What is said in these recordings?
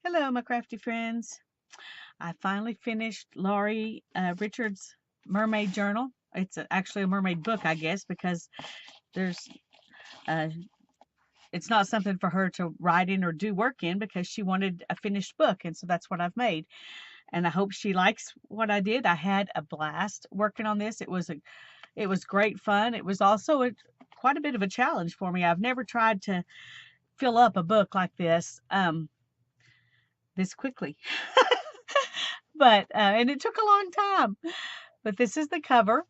Hello, my crafty friends. I finally finished Laurie Richard's Mermaid Journal. Actually a mermaid book, I guess, because there's uh, it's not something for her to write in or do work in because she wanted a finished book, and so that's what I've made. And I hope she likes what I did. I had a blast working on this. It was great fun. It was also quite a bit of a challenge for me. I've never tried to fill up a book like this quickly. But and it took a long time. But this is the cover,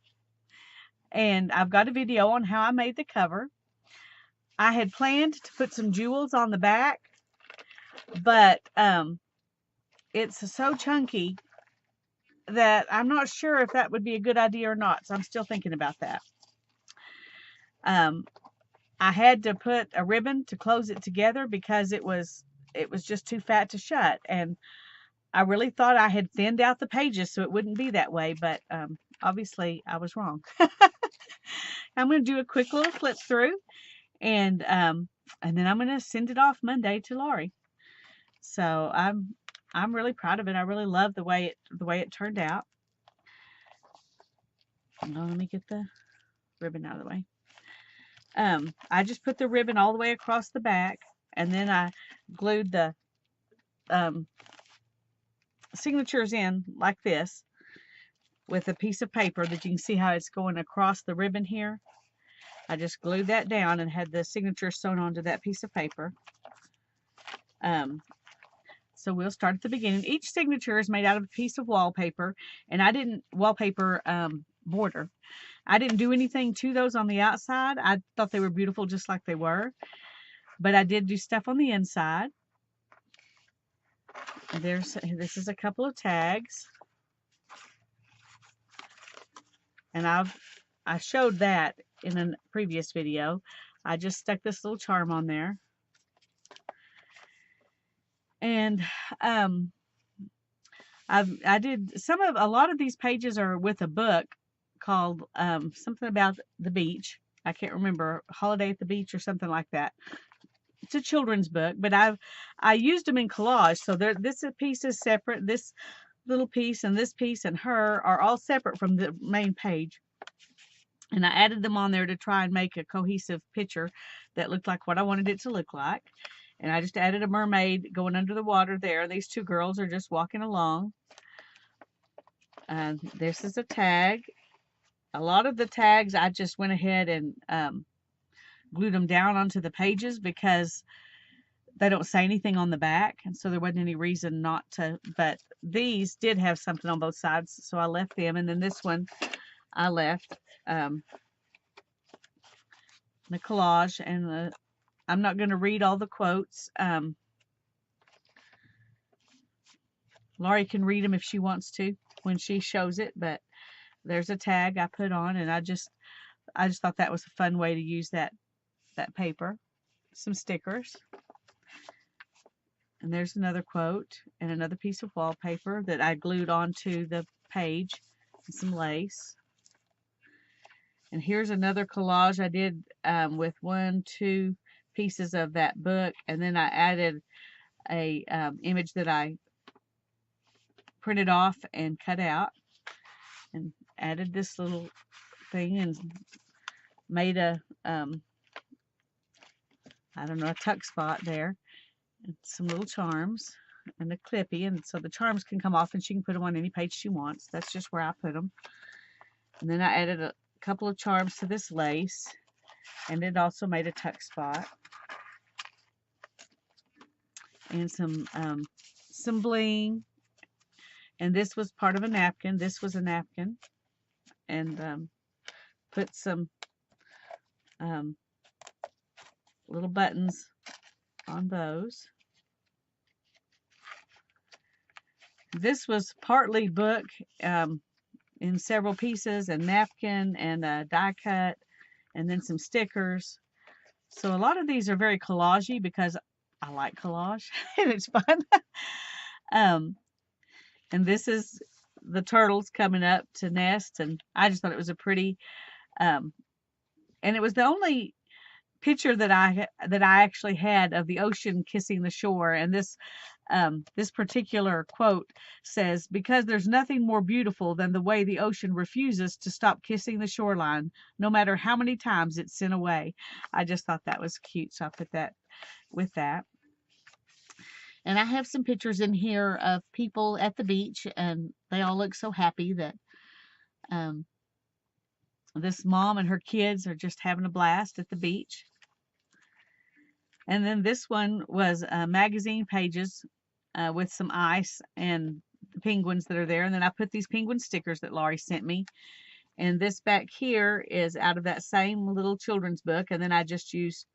and I've got a video on how I made the cover. I had planned to put some jewels on the back, but it's so chunky that I'm not sure if that would be a good idea or not. So I'm still thinking about that. Um, I had to put a ribbon to close it together because it was just too fat to shut, and I really thought I had thinned out the pages so it wouldn't be that way, but obviously I was wrong. I'm going to do a quick little flip through, and then I'm going to send it off Monday to Laurie. So I'm really proud of it. I really love the way it turned out. Now, let me get the ribbon out of the way. I just put the ribbon all the way across the back, and then I glued the um, signatures in like this with a piece of paper that you can see how it's going across the ribbon here. I just glued that down and had the signature sewn onto that piece of paper. So we'll start at the beginning. Each signature is made out of a piece of wallpaper, and I didn't wallpaper border. I didn't do anything to those on the outside. I thought they were beautiful just like they were, but I did do stuff on the inside. This is a couple of tags, and I showed that in a previous video. I just stuck this little charm on there, and I did a lot of these pages are with a book called something about the beach. I can't remember, Holiday at the Beach or something like that. It's a children's book, but I used them in collage. So this piece is separate. This little piece and this piece and her are all separate from the main page. And I added them on there to try and make a cohesive picture that looked like what I wanted it to look like. And I just added a mermaid going under the water there. These two girls are just walking along. This is a tag. A lot of the tags I just went ahead and glued them down onto the pages because they don't say anything on the back, and so there wasn't any reason not to. But these did have something on both sides, so I left them. And then this one I left the collage, and I'm not going to read all the quotes. Laurie can read them if she wants to when she shows it, but there's a tag I put on, and I just thought that was a fun way to use that paper. Some stickers, and there's another quote and another piece of wallpaper that I glued onto the page, and some lace. And here's another collage I did with 2 pieces of that book, and then I added a image that I printed off and cut out, and added this little thing and made a I don't know, a tuck spot there, and some little charms and a clippy, and so the charms can come off and she can put them on any page she wants. That's just where I put them. And then I added a couple of charms to this lace, and it also made a tuck spot, and some bling. And this was part of a napkin. This was a napkin, and put some little buttons on those. This was partly book in several pieces, and napkin and a die cut, and then some stickers. So a lot of these are very collagey because I like collage and it's fun. um, and this is the turtles coming up to nest, and I just thought it was a pretty, and it was the only picture that I actually had of the ocean kissing the shore, and this particular quote says, "Because there's nothing more beautiful than the way the ocean refuses to stop kissing the shoreline, no matter how many times it's sent away." I just thought that was cute, so I put that with that. And I have some pictures in here of people at the beach, and they all look so happy that um, this mom and her kids are just having a blast at the beach. And then this one was magazine pages with some ice and the penguins that are there. And then I put these penguin stickers that Laurie sent me. And this back here is out of that same little children's book. And then I just used,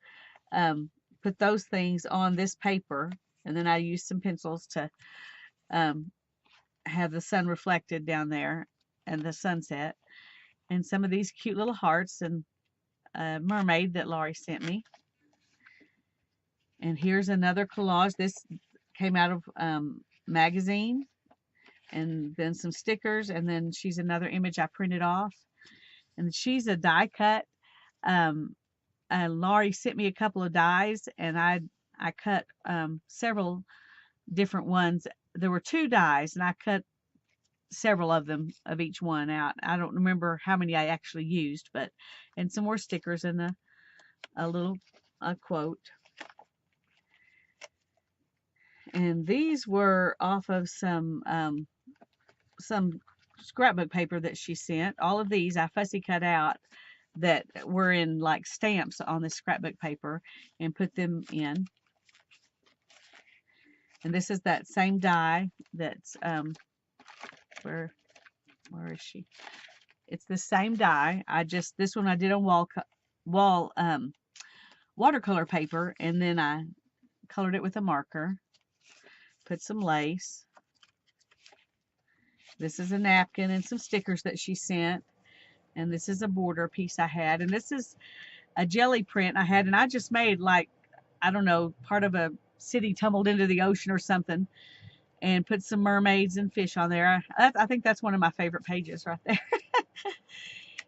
put those things on this paper. And then I used some pencils to have the sun reflected down there and the sunset. And some of these cute little hearts and a mermaid that Laurie sent me. And here's another collage. This came out of magazine, and then some stickers, and then she's another image I printed off. And she's a die cut. Laurie sent me a couple of dies, and I cut several different ones. There were 2 dies, and I cut several of them of each one out. I don't remember how many I actually used, but and some more stickers and a little quote. And these were off of some scrapbook paper that she sent. All of these I fussy cut out that were in like stamps on this scrapbook paper and put them in. And this is that same die that's where is she? It's the same die. This one I did on wall watercolor paper, and then I colored it with a marker. Put some lace. This is a napkin and some stickers that she sent. And this is a border piece I had. And this is a jelly print I had. And I just made, like, I don't know, part of a city tumbled into the ocean or something. And put some mermaids and fish on there. I think that's one of my favorite pages right there.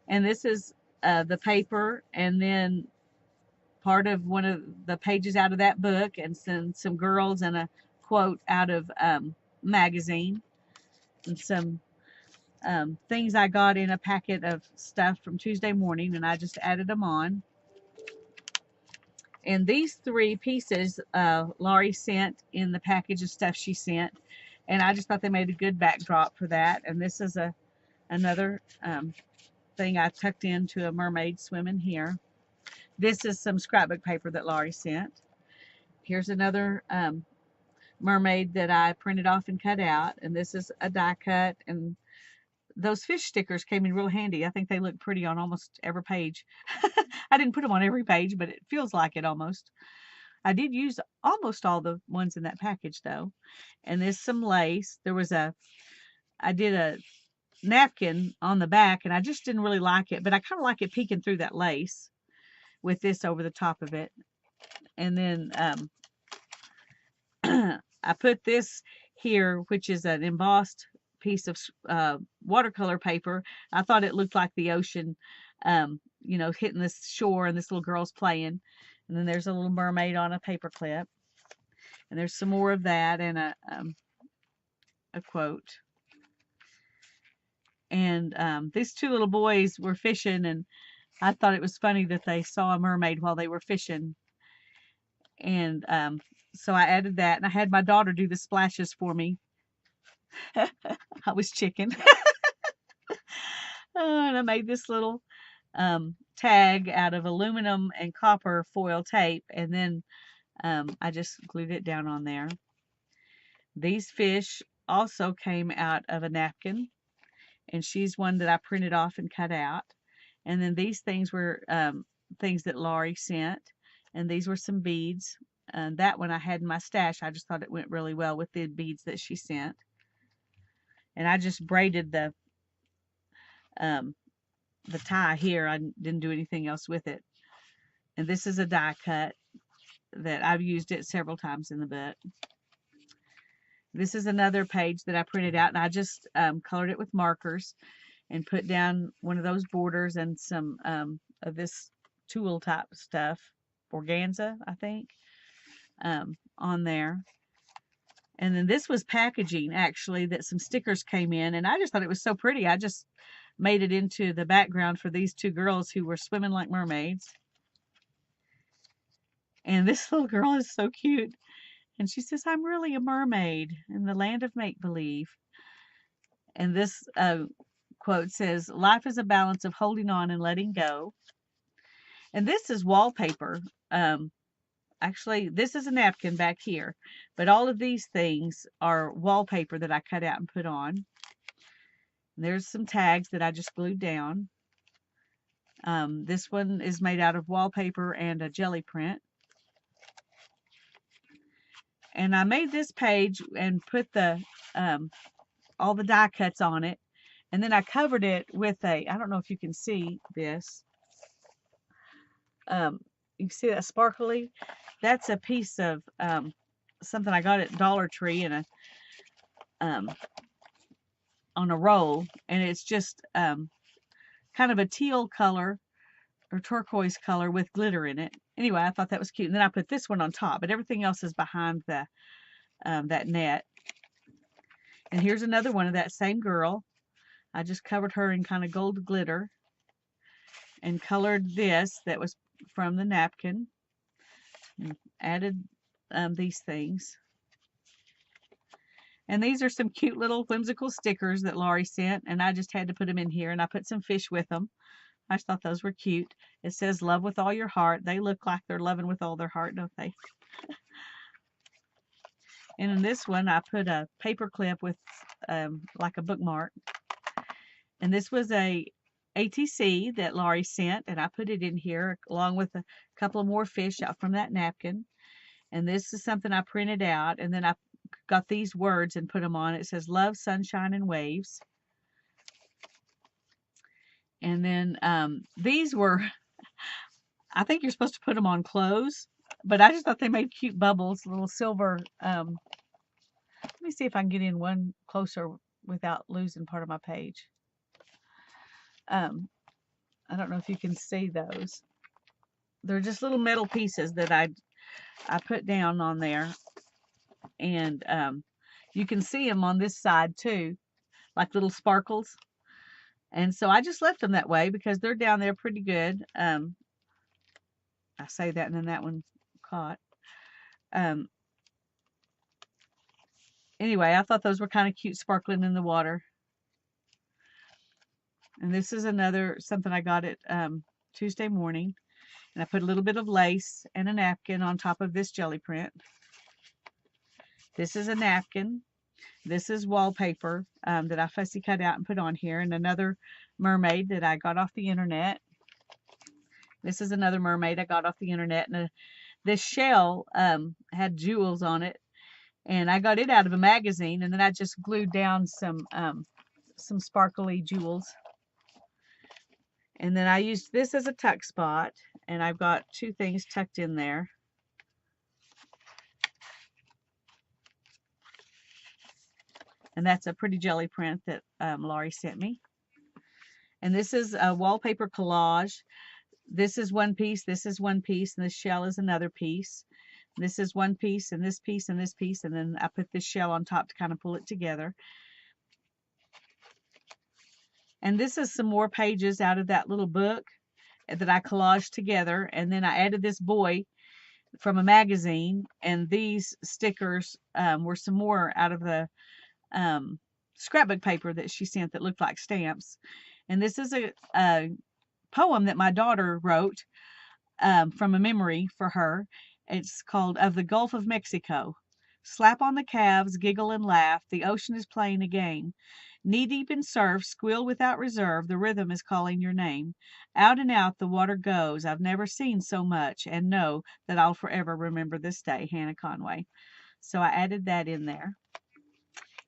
And this is the paper. And then part of one of the pages out of that book. And some girls and a quote out of magazine, and some things I got in a packet of stuff from Tuesday morning, and I just added them on. And these 3 pieces Laurie sent in the package of stuff she sent, and I just thought they made a good backdrop for that. And this is another thing I tucked into a mermaid swimming here. This is some scrapbook paper that Laurie sent. Here's another mermaid that I printed off and cut out, and this is a die cut. And those fish stickers came in real handy. I think they look pretty on almost every page. I didn't put them on every page, but it feels like it almost. I did use almost all the ones in that package though. And there's some lace. I did a napkin on the back, and I just didn't really like it, but I kind of like it peeking through that lace with this over the top of it. And then I put this here, which is an embossed piece of watercolor paper. I thought it looked like the ocean, hitting this shore, and this little girl's playing. And then there's a little mermaid on a paper clip. And there's some more of that, and a quote. And these 2 little boys were fishing, and I thought it was funny that they saw a mermaid while they were fishing. And so I added that, and I had my daughter do the splashes for me. I was chicken. And I made this little tag out of aluminum and copper foil tape, and then I just glued it down on there. These fish also came out of a napkin, and she's one that I printed off and cut out. And then these things were things that Laurie sent, and these were some beads. And that one I had in my stash. I just thought it went really well with the beads that she sent. And I just braided the tie here. I didn't do anything else with it. And this is a die cut that I've used it several times in the book. This is another page that I printed out, and I just colored it with markers and put down one of those borders and some of this tulle type stuff. organza, I think, on there. And then this was packaging, actually, that some stickers came in, and I just thought it was so pretty. I just made it into the background for these two girls who were swimming like mermaids. And this little girl is so cute. And she says, "I'm really a mermaid in the land of make-believe." And this quote says, "Life is a balance of holding on and letting go." And this is wallpaper. Actually, this is a napkin back here, but all of these things are wallpaper that I cut out and put on. There's some tags that I just glued down. This one is made out of wallpaper and a jelly print. And I made this page and put the all the die cuts on it. And then I covered it with I don't know if you can see this. You can see that sparkly? That's a piece of something I got at Dollar Tree in a on a roll, and it's just kind of a teal color or turquoise color with glitter in it. Anyway, I thought that was cute. And then I put this one on top, but everything else is behind the that net. And here's another one of that same girl. I just covered her in kind of gold glitter and colored this that was from the napkin and added these things. And these are some cute little whimsical stickers that Laurie sent, and I just had to put them in here, and I put some fish with them. I just thought those were cute. It says, "Love with all your heart." They look like they're loving with all their heart, don't they? And in this one, I put a paper clip with like a bookmark. And this was a ATC that Laurie sent, and I put it in here along with a couple of more fish out from that napkin. And this is something I printed out, and then I got these words and put them on. It says, "Love, sunshine, and waves." And then these were, I think you're supposed to put them on clothes, but I just thought they made cute bubbles, little silver. Let me see if I can get in one closer without losing part of my page. I don't know if you can see those. They're just little metal pieces that I put down on there, and you can see them on this side too, like little sparkles. And so I just left them that way because they're down there pretty good. I say that, and then that one caught. Anyway, I thought those were kind of cute, sparkling in the water. And this is another something I got at Tuesday morning. And I put a little bit of lace and a napkin on top of this jelly print. This is a napkin. This is wallpaper that I fussy cut out and put on here. And another mermaid that I got off the internet. This is another mermaid I got off the internet. And this shell had jewels on it. And I got it out of a magazine. And then I just glued down some sparkly jewels. And then I used this as a tuck spot, and I've got two things tucked in there. And that's a pretty jelly print that Laurie sent me. And this is a wallpaper collage. This is one piece, this is one piece, and this shell is another piece. This is one piece, and this piece, and this piece, and then I put this shell on top to kind of pull it together. And this is some more pages out of that little book that I collaged together. And then I added this boy from a magazine. And these stickers were some more out of the scrapbook paper that she sent that looked like stamps. And this is a poem that my daughter wrote from a memory for her. It's called "Of the Gulf of Mexico." Slap on the calves, giggle and laugh. The ocean is playing a game. Knee-deep in surf, squeal without reserve, the rhythm is calling your name. Out and out the water goes. I've never seen so much, and know that I'll forever remember this day. Hannah Conway. So I added that in there.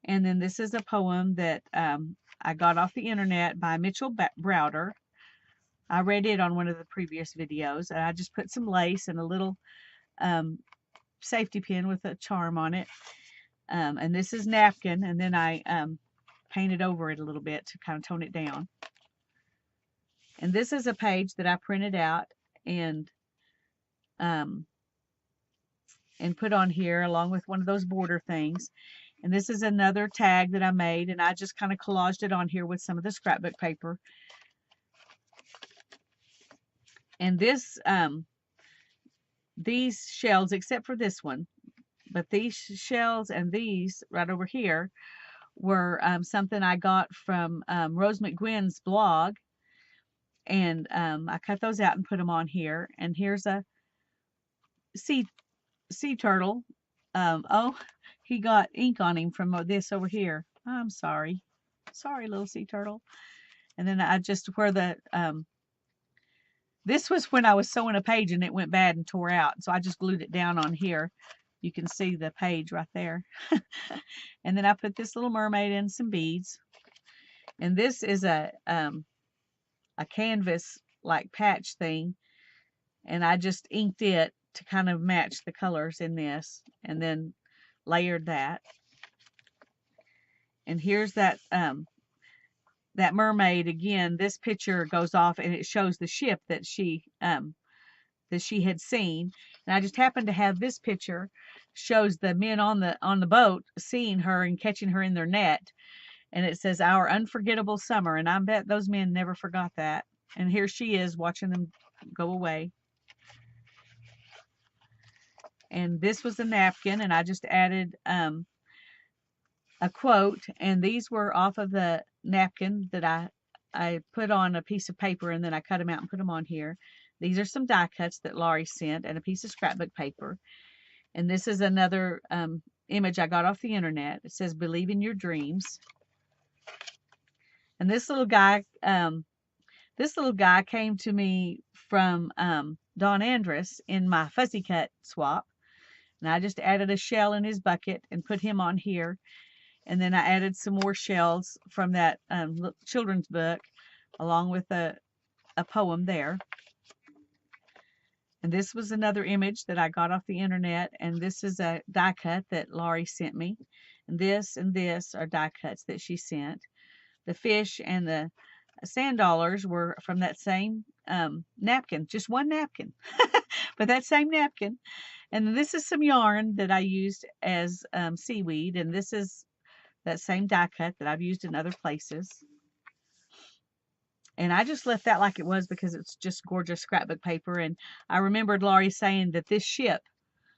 And then this is a poem that I got off the internet by Mitchell Browder. I read it on one of the previous videos, and I just put some lace and a little safety pin with a charm on it. And this is napkin, and then I painted over it a little bit to kind of tone it down. And this is a page that I printed out, and and put on here along with one of those border things. And this is another tag that I made, and I just kind of collaged it on here with some of the scrapbook paper. And this, these shells, except for this one, but these shells and these right over here were something I got from Rose McGuinn's blog. And I cut those out and put them on here. And here's a sea turtle. Oh, he got ink on him from this over here. I'm sorry. Sorry, little sea turtle. And then I just, where the, this was when I was sewing a page and it went bad and tore out. So I just glued it down on here. You can see the page right there. And then I put this little mermaid in some beads. And this is a canvas like patch thing. And I just inked it to kind of match the colors in this, and then layered that. And here's that that mermaid again. This picture goes off and it shows the ship that she had seen. And I just happened to have this picture shows the men on the boat seeing her and catching her in their net. And it says, "Our unforgettable summer." And I bet those men never forgot that. And here she is watching them go away. And this was a napkin, and I just added a quote, and these were off of the napkin that I put on a piece of paper, and then I cut them out and put them on here. These are some die cuts that Laurie sent, and a piece of scrapbook paper. And this is another image I got off the internet. It says, "Believe in your dreams." And this little guy came to me from Don Andrus in my fuzzy cut swap. And I just added a shell in his bucket and put him on here. And then I added some more shells from that children's book, along with a poem there. And this was another image that I got off the internet. And this is a die cut that Laurie sent me. And this are die cuts that she sent. The fish and the sand dollars were from that same napkin, just one napkin, but that same napkin. And this is some yarn that I used as seaweed, and this is that same die cut that I've used in other places. And I just left that like it was because it's just gorgeous scrapbook paper. And I remembered Laurie saying that this ship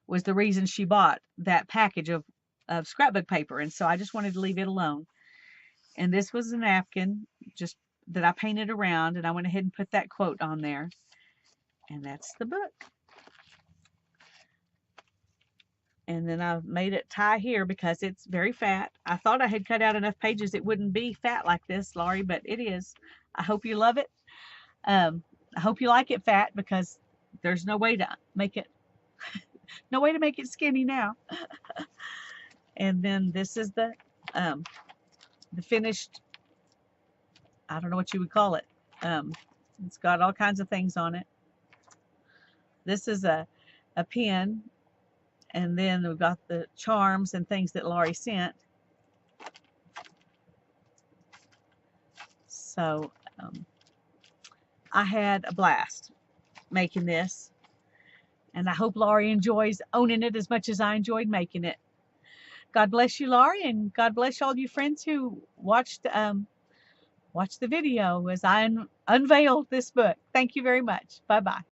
was the reason she bought that package of scrapbook paper, and so I just wanted to leave it alone. And this was a napkin just that I painted around, and I went ahead and put that quote on there. And that's the book. And then I've made it tie here because it's very fat. I thought I had cut out enough pages it wouldn't be fat like this, Laurie, but it is. I hope you love it. I hope you like it fat, because there's no way to make it skinny now. And then this is the finished, I don't know what you would call it. It's got all kinds of things on it. This is a pin. And then we've got the charms and things that Laurie sent. So I had a blast making this. And I hope Laurie enjoys owning it as much as I enjoyed making it. God bless you, Laurie, and God bless all you friends who watched the video as I unveiled this book. Thank you very much. Bye-bye.